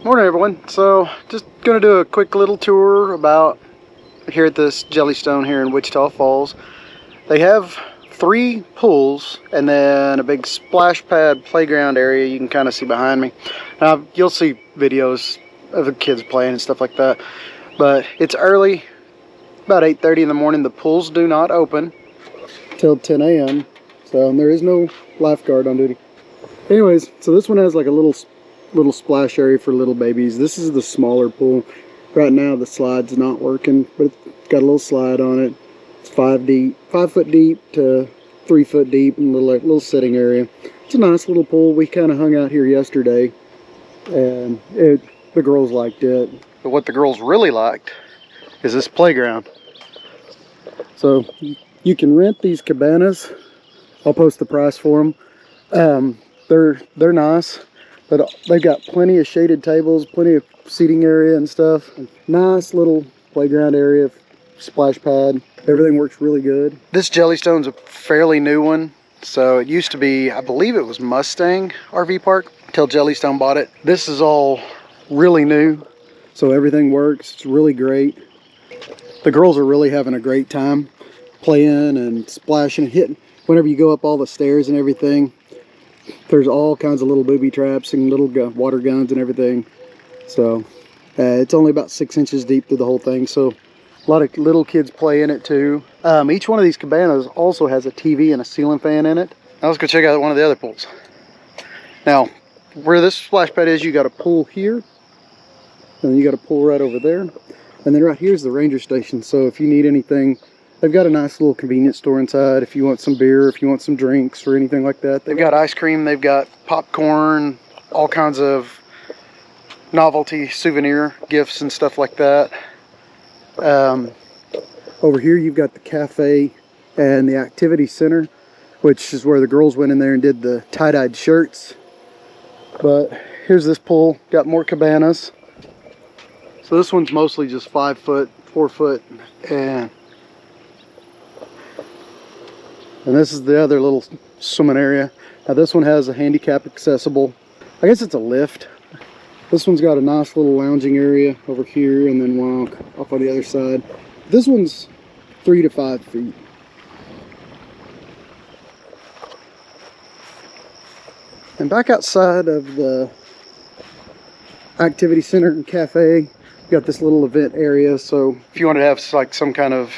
Morning everyone. So just gonna do a quick little tour about here at this Jellystone here in Wichita Falls. They have 3 pools and then a big splash pad playground area you can kind of see behind me. Now you'll see videos of the kids playing and stuff like that, but it's early, about 8:30 in the morning. The pools do not open till 10 a.m. so there is no lifeguard on duty. Anyways, so this one has like a little splash area for little babies. This is the smaller pool. Right now the slide's not working, but it's got a little slide on it. It's 5 foot deep to 3 foot deep, and a little sitting area. It's a nice little pool. We kind of hung out here yesterday, and the girls liked it. But what the girls really liked is this playground. So you can rent these cabanas. I'll post the price for them. They're nice. But they've got plenty of shaded tables, plenty of seating area and stuff. Nice little playground area, splash pad. Everything works really good. This Jellystone's a fairly new one. So it used to be, I believe it was Mustang RV Park, until Jellystone bought it. This is all really new. So everything works, it's really great. The girls are really having a great time playing and splashing and hitting. Whenever you go up all the stairs and everything, there's all kinds of little booby traps and little water guns and everything. So it's only about 6 inches deep through the whole thing, so a lot of little kids play in it too. Each one of these cabanas also has a TV and a ceiling fan in it. Now let's go check out one of the other pools. Now where this splash pad is, you got a pool here, and then you got a pool right over there, and then right here is the ranger station. So if you need anything, they've got a nice little convenience store inside if you want some beer, if you want some drinks or anything like that. They've got ice cream, they've got popcorn, all kinds of novelty souvenir gifts and stuff like that. Over here you've got the cafe and the activity center, which is where the girls went in there and did the tie-dyed shirts. But here's this pool, got more cabanas. So this one's mostly just 5 foot, 4 foot, and this is the other little swimming area. Now this one has a handicap accessible, I guess it's a lift. This one's got a nice little lounging area over here, and then one off on the other side. This one's 3 to 5 feet. And back outside of the activity center and cafe, we've got this little event area. So if you want to have like some kind of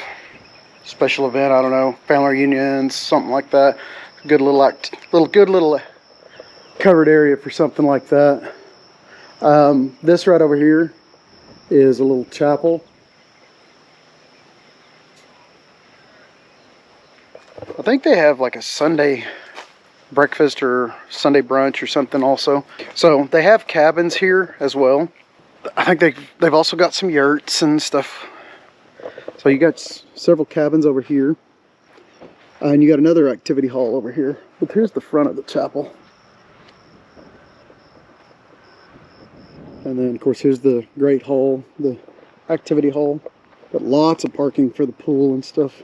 special event, I don't know, family reunions, something like that, good little covered area for something like that. This right over here is a little chapel. I think they have like a Sunday breakfast or Sunday brunch or something also. So they have cabins here as well. I think they've also got some yurts and stuff. So you got several cabins over here, and you got another activity hall over here. But here's the front of the chapel. And then of course here's the great hall, the activity hall. Got lots of parking for the pool and stuff.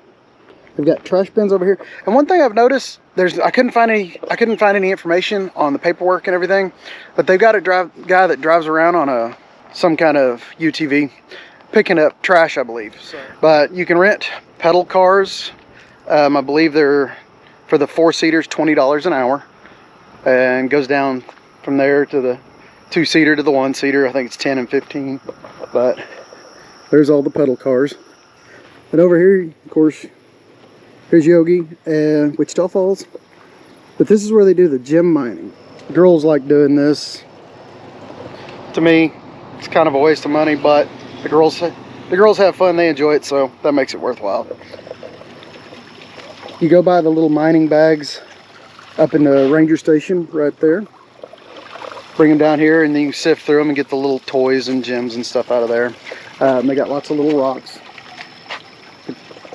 They've got trash bins over here. And one thing I've noticed, I couldn't find any information on the paperwork and everything, but they've got a guy that drives around on some kind of UTV picking up trash, I believe. But you can rent pedal cars. I believe they're, for the 4-seaters, $20 an hour, and goes down from there to the 2-seater to the 1-seater. I think it's 10 and 15. But there's all the pedal cars. And over here, of course, here's Yogi and Wichita Falls. But this is where they do the gem mining. Girls like doing this. To me, it's kind of a waste of money, but the girls have fun, they enjoy it, so that makes it worthwhile. You go by the little mining bags up in the ranger station right there. Bring them down here, and then you sift through them and get the little toys and gems and stuff out of there. They got lots of little rocks.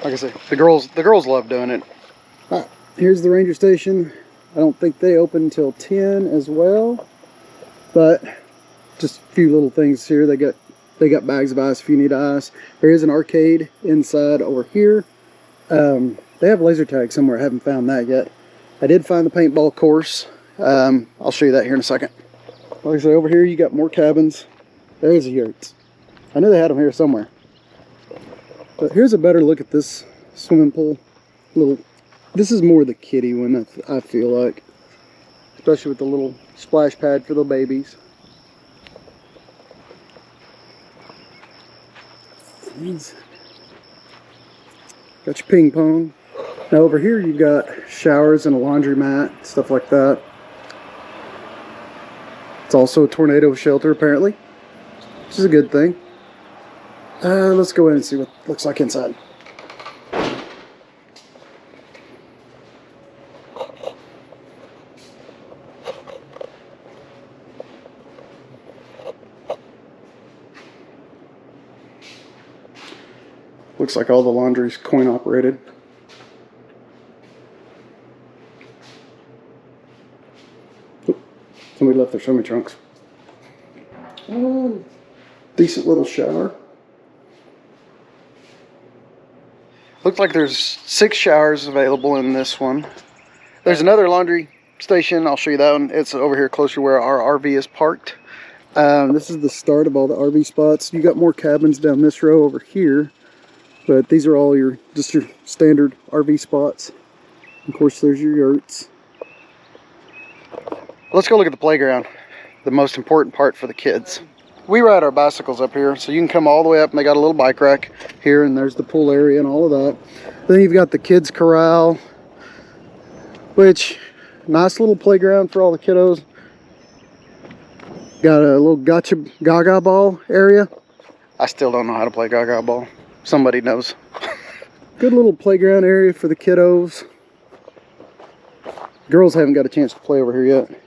Like I said, the girls love doing it. All right, here's the ranger station. I don't think they open until 10 as well, but just a few little things here. They got bags of ice if you need ice. There is an arcade inside over here. They have laser tag somewhere. I haven't found that yet. I did find the paintball course. I'll show you that here in a second. Like I say, over here you got more cabins. There's the yurts. I knew they had them here somewhere. But here's a better look at this swimming pool. This is more the kiddie one, I feel like. Especially with the little splash pad for the babies. Got your ping pong. Now over here you've got showers and a laundromat, stuff like that. It's also a tornado shelter apparently, which is a good thing. Let's go in and see what it looks like inside. Looks like all the laundry's coin operated. Oop, somebody left their swimming trunks. Decent little shower. Looks like there's 6 showers available in this one. There's another laundry station. I'll show you that one. It's over here closer to where our RV is parked. This is the start of all the RV spots. You got more cabins down this row over here. But these are all just your standard RV spots. Of course, there's your yurts. Let's go look at the playground, the most important part for the kids. We ride our bicycles up here, so you can come all the way up, and they got a little bike rack here, and there's the pool area and all of that. Then you've got the kids' corral, which, nice little playground for all the kiddos. Got a little gaga ball area. I still don't know how to play gaga ball. Somebody knows. Good little playground area for the kiddos. Girls haven't got a chance to play over here yet.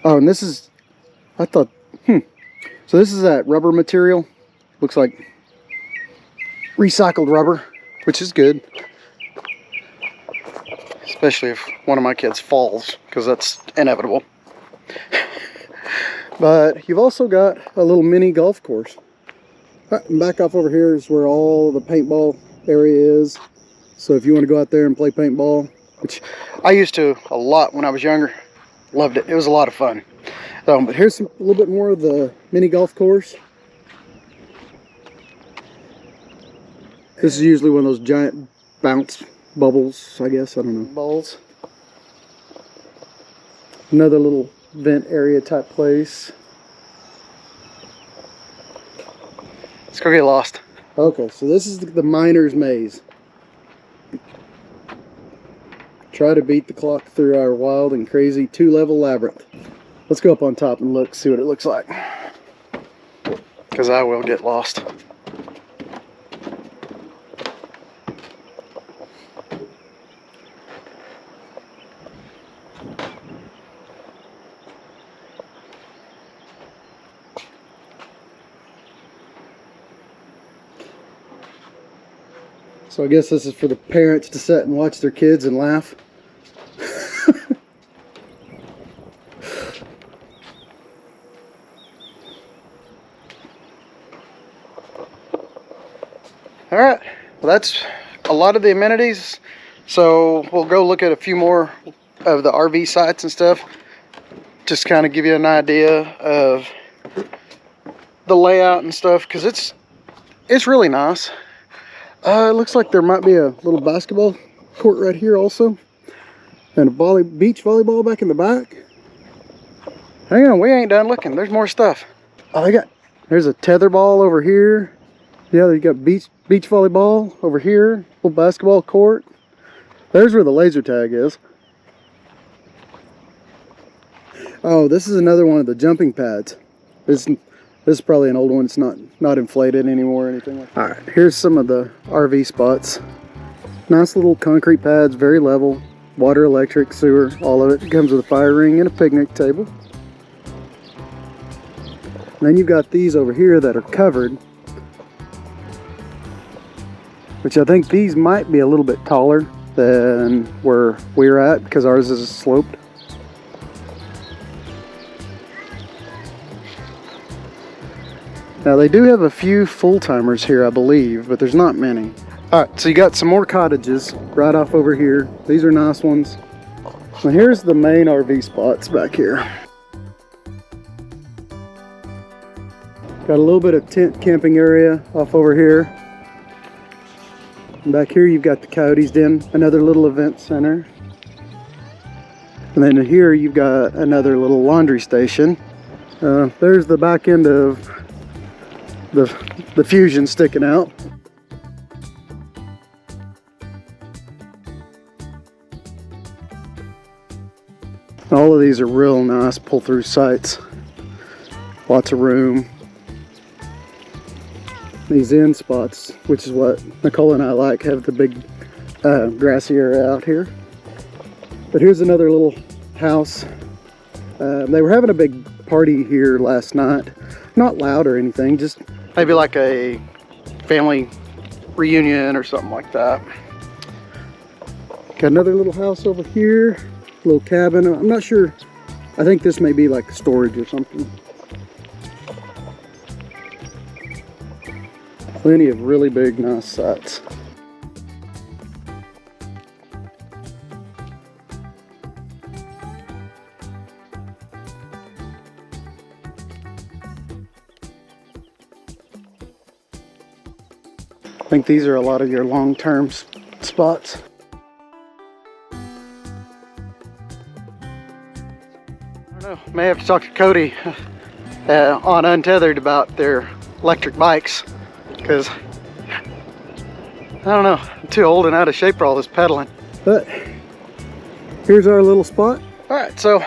Oh, and this is, so this is that rubber material. Looks like recycled rubber, which is good. Especially if one of my kids falls, because that's inevitable. But you've also got a little mini golf course. Back off over here is where all the paintball area is. So if you want to go out there and play paintball, which I used to a lot when I was younger, loved it. It was a lot of fun. But here's a little bit more of the mini golf course. This is usually one of those giant bounce bubbles, I guess. I don't know. Balls. Another little vent area type place. Let's go get lost. Okay, so this is the miner's maze. Try to beat the clock through our wild and crazy 2-level labyrinth. Let's go up on top and look, see what it looks like. Because I will get lost. So I guess this is for the parents to sit and watch their kids and laugh. Alright, well that's a lot of the amenities. So we'll go look at a few more of the RV sites and stuff. Just kind of give you an idea of the layout and stuff, because it's really nice. It looks like there might be a little basketball court right here also. And a beach volleyball back in the back. Hang on, we ain't done looking. There's more stuff. Oh, there's a tetherball over here. Yeah, you got beach volleyball over here. Little basketball court. There's where the laser tag is. Oh, this is another one of the jumping pads. This is probably an old one. It's not inflated anymore or anything like that. All right, here's some of the RV spots. Nice little concrete pads, very level. Water, electric, sewer, all of it. It comes with a fire ring and a picnic table. And then you've got these over here that are covered, which I think these might be a little bit taller than where we're at, because ours is sloped. Now they do have a few full-timers here, I believe, but there's not many. Alright, so you got some more cottages right off over here. These are nice ones. So here's the main RV spots back here. Got a little bit of tent camping area off over here. And back here you've got the Coyote's Den, another little event center. And then here you've got another little laundry station. There's the back end of the Fuzion sticking out. All of these are real nice pull-through sites. Lots of room. These end spots, which is what Nicole and I like, have the big grassy area out here. But here's another little house. They were having a big party here last night. Not loud or anything, just maybe like a family reunion or something like that. Got another little house over here, little cabin. I'm not sure. I think this may be like storage or something. Plenty of really big, nice sites. I think these are a lot of your long-term spots. I don't know, may have to talk to Cody on Untethered about their electric bikes, because I don't know, I'm too old and out of shape for all this pedaling. But here's our little spot. All right, so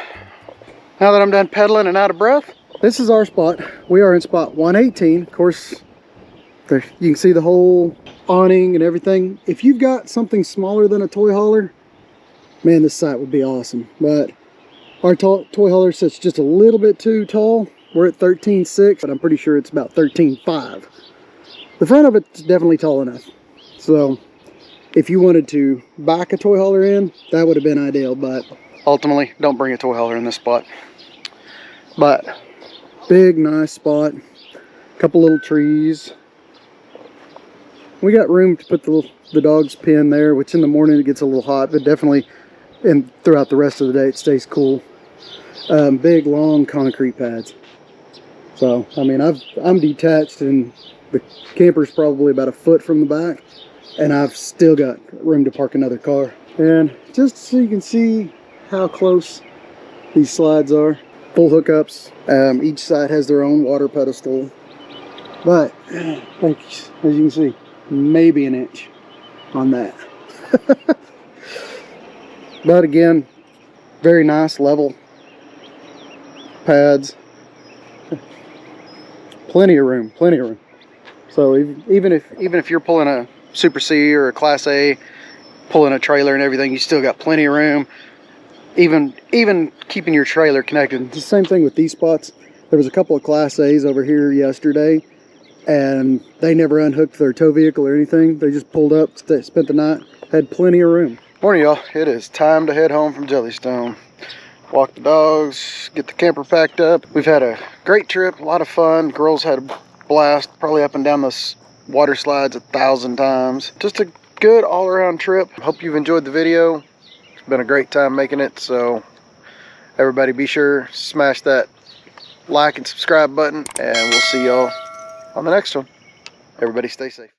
now that I'm done pedaling and out of breath, this is our spot. We are in spot 118. Of course, there, you can see the whole awning and everything. If you've got something smaller than a toy hauler, man, this site would be awesome. But our toy hauler sits just a little bit too tall. We're at 13.6, but I'm pretty sure it's about 13.5. The front of it's definitely tall enough. So if you wanted to back a toy hauler in, that would have been ideal, but ultimately don't bring a toy hauler in this spot. But big, nice spot, couple little trees. We got room to put the dog's pen there, which in the morning it gets a little hot, but definitely and throughout the rest of the day it stays cool. Big, long concrete pads. So, I mean, I'm detached and the camper's probably about a foot from the back, and I've still got room to park another car. And just so you can see how close these slides are, full hookups. Each side has their own water pedestal, but like, as you can see, maybe an inch on that. But again, very nice level pads. Plenty of room, plenty of room. So even if you're pulling a Super C or a Class A, pulling a trailer and everything, you still got plenty of room. Even keeping your trailer connected. It's the same thing with these spots. There was a couple of Class A's over here yesterday, and they never unhooked their tow vehicle or anything. They just pulled up, spent the night, had plenty of room. Morning, y'all. It is time to head home from Jellystone. Walk the dogs, get the camper packed up. We've had a great trip, a lot of fun. Girls had a blast, probably up and down the water slides 1,000 times. Just a good all-around trip. Hope you've enjoyed the video. It's been a great time making it, so everybody be sure to smash that like and subscribe button, and we'll see y'all on the next one. Everybody stay safe.